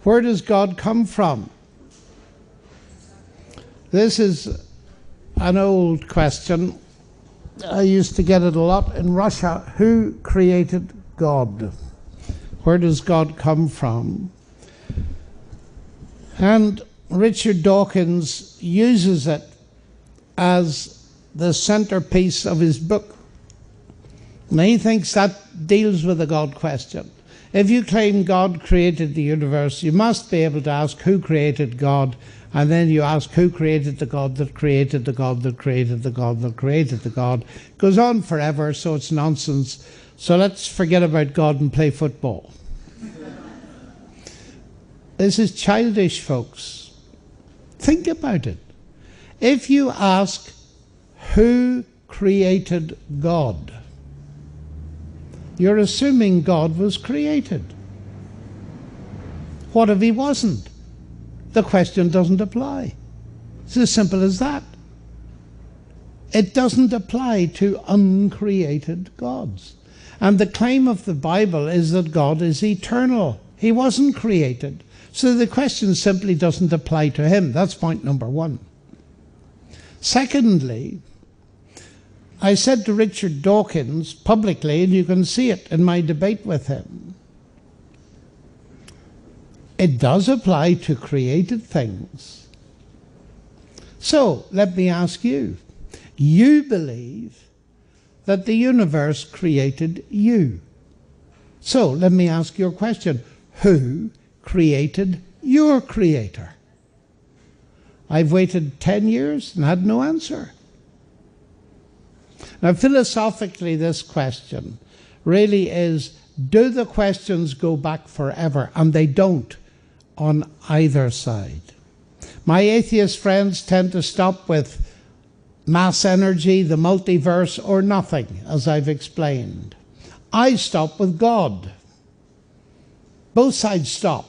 Where does God come from? This is an old question. I used to get it a lot in Russia. Who created God? Where does God come from? And Richard Dawkins uses it as the centerpiece of his book. And he thinks that deals with the God question. If you claim God created the universe, you must be able to ask who created God, and then you ask who created the God that created the God that created the God that created the God. It goes on forever, so it's nonsense. So let's forget about God and play football. This is childish, folks. Think about it. If you ask who created God, you're assuming God was created. What if he wasn't? The question doesn't apply. It's as simple as that. It doesn't apply to uncreated gods. And the claim of the Bible is that God is eternal. He wasn't created. So the question simply doesn't apply to him. That's point number one. Secondly, I said to Richard Dawkins publicly, and you can see it in my debate with him, it does apply to created things. So let me ask you, you believe that the universe created you. So let me ask your question, who created your creator? I've waited 10 years and had no answer. Now, philosophically, this question really is, do the questions go back forever? And they don't on either side. My atheist friends tend to stop with mass energy, the multiverse, or nothing, as I've explained. I stop with God. Both sides stop.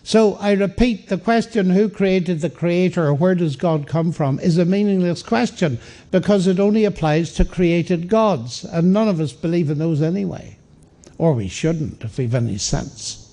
So I repeat, the question, who created the creator, or where does God come from, is a meaningless question because it only applies to created gods, and none of us believe in those anyway. Or we shouldn't, if we've any sense.